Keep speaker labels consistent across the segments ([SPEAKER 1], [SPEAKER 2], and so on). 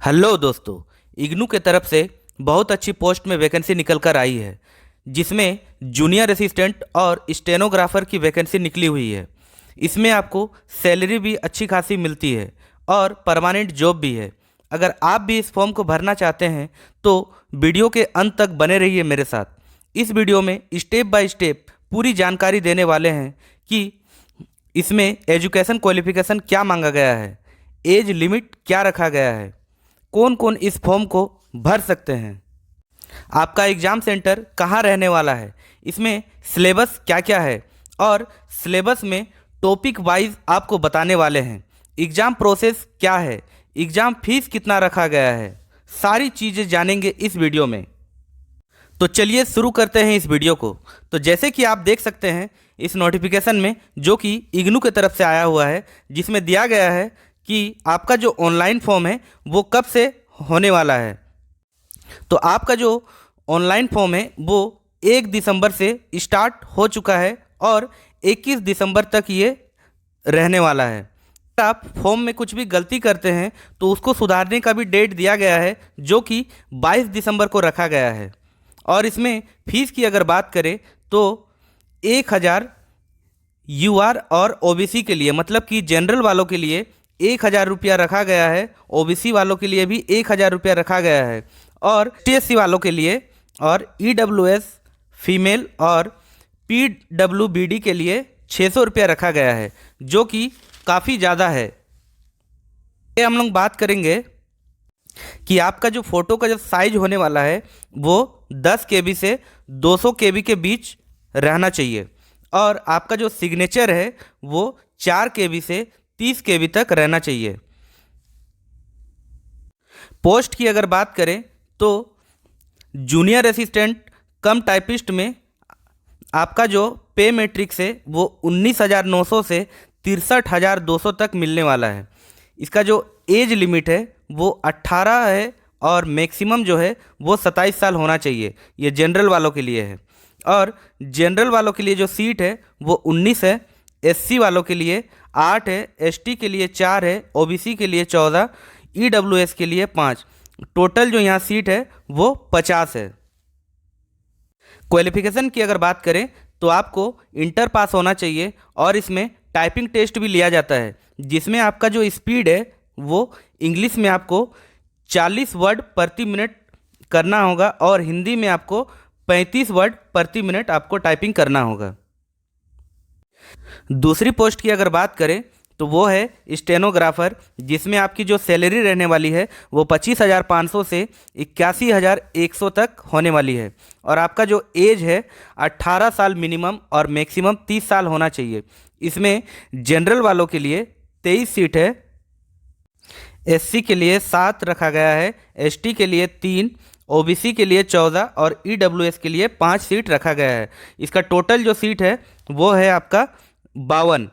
[SPEAKER 1] Hello दोस्तों। इग्नू के तरफ से बहुत अच्छी पोस्ट में वैकेंसी निकल कर आई है, जिसमें जूनियर असिस्टेंट और स्टेनोग्राफर की वैकेंसी निकली हुई है। इसमें आपको सैलरी भी अच्छी खासी मिलती है और परमानेंट जॉब भी है। अगर आप भी इस फॉर्म को भरना चाहते हैं तो वीडियो के अंत तक बने रहिए मेरे साथ। इस वीडियो में स्टेप बाय स्टेप पूरी जानकारी देने वाले हैं कि इसमें एजुकेशन क्वालिफिकेशन क्या मांगा गया है, एज लिमिट क्या रखा गया है, कौन कौन इस फॉर्म को भर सकते हैं, आपका एग्ज़ाम सेंटर कहाँ रहने वाला है, इसमें सिलेबस क्या क्या है और सिलेबस में टॉपिक वाइज आपको बताने वाले हैं। एग्ज़ाम प्रोसेस क्या है, एग्ज़ाम फीस कितना रखा गया है, सारी चीज़ें जानेंगे इस वीडियो में। तो चलिए शुरू करते हैं इस वीडियो को। तो जैसे कि आप देख सकते हैं इस नोटिफिकेशन में, जो कि इग्नू की तरफ से आया हुआ है, जिसमें दिया गया है कि आपका जो ऑनलाइन फॉर्म है वो कब से होने वाला है। तो आपका जो ऑनलाइन फॉर्म है वो 1 दिसंबर से स्टार्ट हो चुका है और 21 दिसंबर तक ये रहने वाला है। अगर आप फॉर्म में कुछ भी गलती करते हैं तो उसको सुधारने का भी डेट दिया गया है, जो कि 22 दिसंबर को रखा गया है। और इसमें फ़ीस की अगर बात करें तो 1000 यूआर और ओबीसी के लिए, मतलब कि जनरल वालों के लिए 1000 रुपया रखा गया है, ओबीसी वालों के लिए भी 1000 रुपया रखा गया है, और टीएससी वालों के लिए और ईडब्ल्यूएस फीमेल और पीडब्ल्यूबीडी के लिए 600 रुपया रखा गया है, जो कि काफ़ी ज़्यादा है। ये हम लोग बात करेंगे कि आपका जो फ़ोटो का जो साइज होने वाला है वो 10 केबी से 200 केबी के बीच रहना चाहिए, और आपका जो सिग्नेचर है वो 4 केबी से 30 केबी तक रहना चाहिए। पोस्ट की अगर बात करें तो जूनियर असिस्टेंट कम टाइपिस्ट में आपका जो पे मैट्रिक्स है वो 19,900 से 63,200 तक मिलने वाला है। इसका जो एज लिमिट है वो 18 है और मैक्सिमम जो है वो 27 साल होना चाहिए। ये जनरल वालों के लिए है, और जनरल वालों के लिए जो सीट है वो 19 है, एससी वालों के लिए 8 है, एसटी के लिए 4 है, ओबीसी के लिए 14, ईडब्ल्यूएस के लिए 5। टोटल जो यहाँ सीट है वो 50 है। क्वालिफिकेशन की अगर बात करें तो आपको इंटर पास होना चाहिए, और इसमें टाइपिंग टेस्ट भी लिया जाता है, जिसमें आपका जो स्पीड है वो इंग्लिश में आपको 40 वर्ड प्रति मिनट करना होगा और हिंदी में आपको 35 वर्ड प्रति मिनट आपको टाइपिंग करना होगा। दूसरी पोस्ट की अगर बात करें तो वो है स्टेनोग्राफर, जिसमें आपकी जो सैलरी रहने वाली है वो 25,500 से 81,100 तक होने वाली है, और आपका जो एज है 18 साल मिनिमम और मैक्सिमम 30 साल होना चाहिए। इसमें जनरल वालों के लिए 23 सीट है, एससी के लिए 7 रखा गया है, एसटी के लिए 3, ओबीसी के लिए 14 और ईडब्ल्यूएस के लिए 5 सीट रखा गया है। इसका टोटल जो सीट है वो है आपका 52।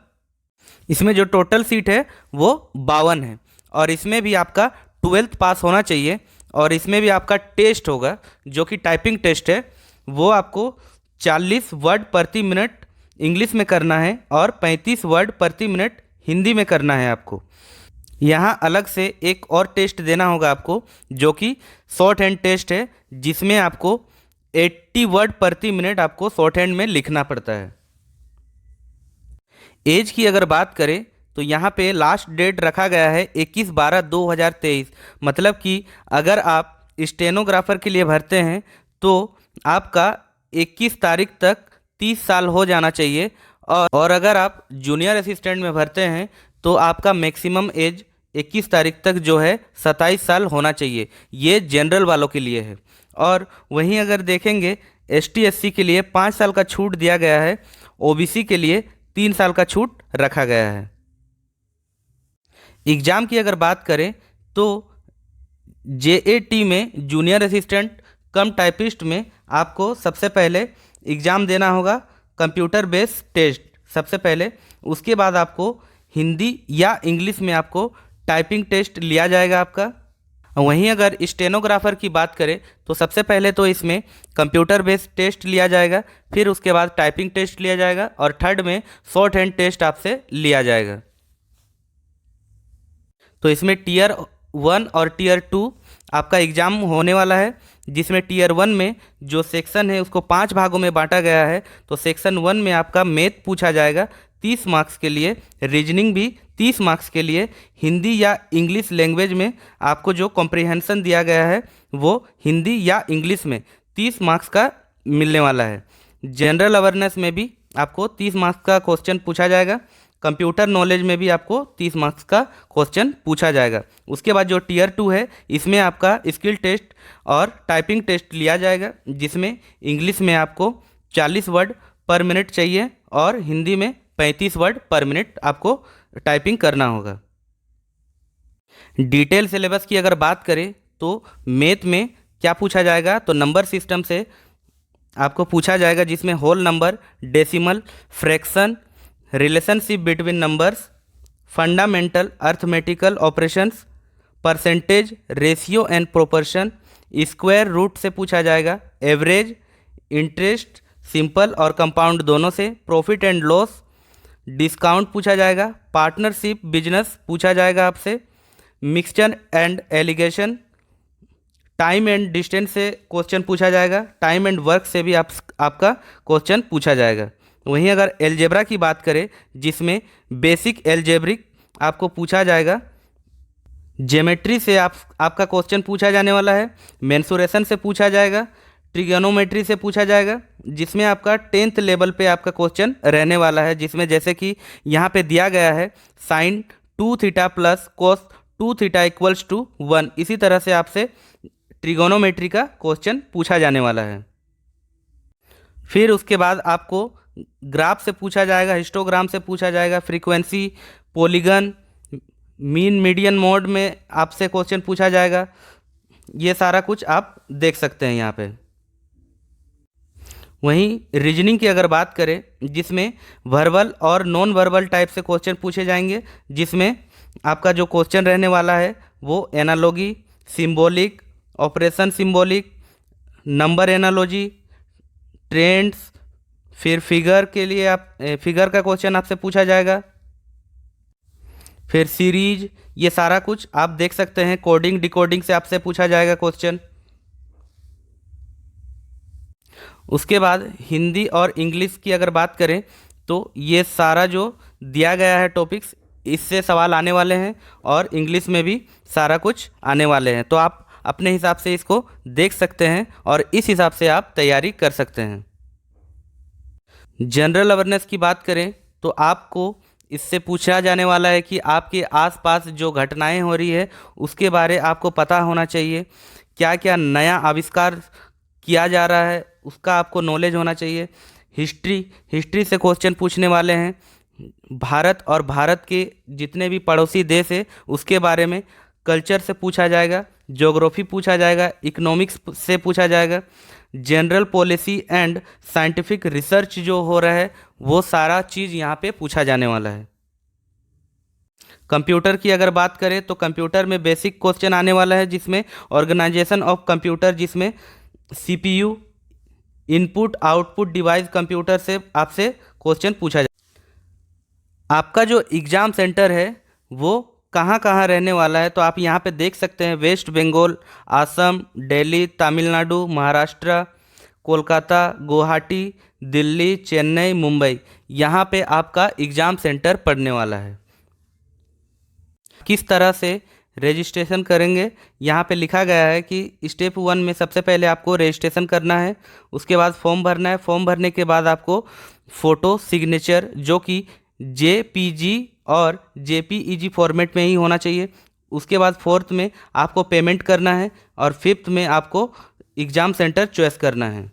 [SPEAKER 1] इसमें जो टोटल सीट है वो 52 है, और इसमें भी आपका 12th पास होना चाहिए, और इसमें भी आपका टेस्ट होगा जो कि टाइपिंग टेस्ट है। वो आपको 40 वर्ड प्रति मिनट इंग्लिश में करना है और 35 वर्ड प्रति मिनट हिंदी में करना है आपको। यहाँ अलग से एक और टेस्ट देना होगा आपको, जो कि शॉर्ट हैंड टेस्ट है, जिसमें आपको 80 वर्ड प्रति मिनट आपको शॉर्ट हैंड में लिखना पड़ता है। एज की अगर बात करें तो यहाँ पे लास्ट डेट रखा गया है 21/12/2023, मतलब कि अगर आप स्टेनोग्राफर के लिए भरते हैं तो आपका 21 तारीख तक 30 साल हो जाना चाहिए, और अगर आप जूनियर असिस्टेंट में भरते हैं तो आपका मैक्सिमम एज 21 तारीख तक जो है 27 साल होना चाहिए। ये जनरल वालों के लिए है। और वहीं अगर देखेंगे एसटी एससी के लिए 5 साल का छूट दिया गया है, ओबीसी के लिए 3 साल का छूट रखा गया है। एग्ज़ाम की अगर बात करें तो जेएटी में जूनियर असिस्टेंट कम टाइपिस्ट में आपको सबसे पहले एग्ज़ाम देना होगा, कंप्यूटर बेस्ड टेस्ट सबसे पहले। उसके बाद आपको हिंदी या इंग्लिश में आपको टाइपिंग टेस्ट लिया जाएगा आपका। वहीं अगर स्टेनोग्राफर की बात करें तो सबसे पहले तो इसमें कंप्यूटर बेस्ड टेस्ट लिया जाएगा, फिर उसके बाद टाइपिंग टेस्ट लिया जाएगा, और थर्ड में शॉर्ट हैंड टेस्ट आपसे लिया जाएगा। तो इसमें टीयर 1 और टीयर 2 आपका एग्ज़ाम होने वाला है, जिसमें टीयर 1 में जो सेक्शन है उसको 5 भागों में बांटा गया है। तो सेक्शन 1 में आपका मैथ पूछा जाएगा 30 मार्क्स के लिए, रीजनिंग भी 30 मार्क्स के लिए, हिंदी या इंग्लिश लैंग्वेज में आपको जो कॉम्प्रिहेंशन दिया गया है वो हिंदी या इंग्लिश में 30 मार्क्स का मिलने वाला है। जनरल अवेयरनेस में भी आपको 30 मार्क्स का क्वेश्चन पूछा जाएगा। कंप्यूटर नॉलेज में भी आपको 30 मार्क्स का क्वेश्चन पूछा जाएगा। उसके बाद जो टीयर 2 है इसमें आपका स्किल टेस्ट और टाइपिंग टेस्ट लिया जाएगा, जिसमें इंग्लिश में आपको 40 वर्ड पर मिनट चाहिए और हिंदी में 35 वर्ड पर मिनट आपको टाइपिंग करना होगा। डिटेल सिलेबस की अगर बात करें तो मैथ में क्या पूछा जाएगा, तो नंबर सिस्टम से आपको पूछा जाएगा, जिसमें whole number, decimal, fraction, relationship between numbers, fundamental arithmetical operations, percentage, ratio and proportion, square root से पूछा जाएगा, एवरेज, इंटरेस्ट, सिंपल और कंपाउंड दोनों से, प्रॉफिट एंड लॉस, डिस्काउंट पूछा जाएगा, पार्टनरशिप बिजनेस पूछा जाएगा आपसे, mixture and allegation, time and distance से क्वेश्चन पूछा जाएगा, टाइम एंड वर्क से भी आपका क्वेश्चन पूछा जाएगा। वहीं अगर एलजेब्रा की बात करें, जिसमें बेसिक एलजेब्रिक आपको पूछा जाएगा, ज्योमेट्री से आपका क्वेश्चन पूछा जाने वाला है, मेंसुरेशन से पूछा जाएगा, ट्रिगोनोमेट्री से पूछा जाएगा, जिसमें आपका 10th लेवल पे आपका क्वेश्चन रहने वाला है, जिसमें जैसे कि यहाँ पे दिया गया है sine 2 theta plus cos 2 theta equals to 1, इसी तरह से आपसे ट्रिगोनोमेट्री का क्वेश्चन पूछा जाने वाला है। फिर उसके बाद आपको ग्राफ से पूछा जाएगा, हिस्टोग्राम से पूछा जाएगा, frequency, polygon, mean median mode में आपसे क्वेश्चन पूछा जाएगा। ये सारा कुछ आप देख सकते हैं यहाँ पे। वहीं रीजनिंग की अगर बात करें, जिसमें वर्बल और नॉन वर्बल टाइप से क्वेश्चन पूछे जाएंगे, जिसमें आपका जो क्वेश्चन रहने वाला है वो analogy, symbolic, operation symbolic, number analogy, trends, फिर फिगर के लिए फिगर का क्वेश्चन आपसे पूछा जाएगा, फिर सीरीज, ये सारा कुछ आप देख सकते हैं। कोडिंग डिकोडिंग से आपसे पूछा जाएगा क्वेश्चन। उसके बाद हिंदी और इंग्लिश की अगर बात करें तो ये सारा जो दिया गया है टॉपिक्स, इससे सवाल आने वाले हैं और इंग्लिश में भी सारा कुछ आने वाले हैं। तो आप अपने हिसाब से इसको देख सकते हैं और इस हिसाब से आप तैयारी कर सकते हैं। जनरल अवेयरनेस की बात करें तो आपको इससे पूछा जाने वाला है कि आपके आसपास जो घटनाएं हो रही है उसके बारे आपको पता होना चाहिए, क्या क्या नया आविष्कार किया जा रहा है उसका आपको नॉलेज होना चाहिए। हिस्ट्री से क्वेश्चन पूछने वाले हैं, भारत और भारत के जितने भी पड़ोसी देश है उसके बारे में। कल्चर से पूछा जाएगा, ज्योग्राफी पूछा जाएगा, इकोनॉमिक्स से पूछा जाएगा, general policy and scientific research जो हो रहा है वो सारा चीज़ यहाँ पे पूछा जाने वाला है। कंप्यूटर की अगर बात करें तो कंप्यूटर में बेसिक क्वेश्चन आने वाला है, जिसमें ऑर्गेनाइजेशन ऑफ कंप्यूटर, जिसमें CPU, input output device computer से आपसे क्वेश्चन पूछा जाए। आपका जो एग्ज़ाम सेंटर है वो कहाँ कहाँ रहने वाला है तो आप यहाँ पे देख सकते हैं। वेस्ट बंगाल, असम, दिल्ली, तमिलनाडु, महाराष्ट्र, कोलकाता, गुवाहाटी, दिल्ली, चेन्नई, मुंबई, यहाँ पे आपका एग्ज़ाम सेंटर पड़ने वाला है। किस तरह से रजिस्ट्रेशन करेंगे, यहाँ पे लिखा गया है कि स्टेप 1 में सबसे पहले आपको रजिस्ट्रेशन करना है, उसके बाद फॉर्म भरना है। फॉर्म भरने के बाद आपको फ़ोटो सिग्नेचर जो कि JPG और JPEG फॉर्मेट में ही होना चाहिए। उसके बाद 4th में आपको पेमेंट करना है और 5th में आपको एग्ज़ाम सेंटर चॉइस करना है।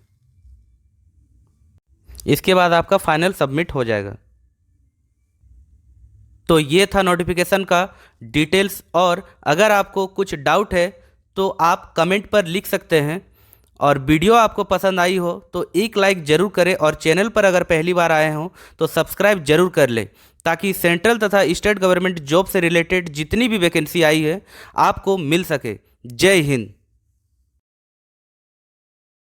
[SPEAKER 1] इसके बाद आपका फाइनल सबमिट हो जाएगा। तो ये था नोटिफिकेशन का डिटेल्स, और अगर आपको कुछ डाउट है तो आप कमेंट पर लिख सकते हैं। और वीडियो आपको पसंद आई हो तो एक लाइक ज़रूर करें, और चैनल पर अगर पहली बार आए हों तो सब्सक्राइब जरूर कर लें, ताकि सेंट्रल तथा स्टेट गवर्नमेंट जॉब से रिलेटेड जितनी भी वैकेंसी आई है आपको मिल सके। जय हिंद।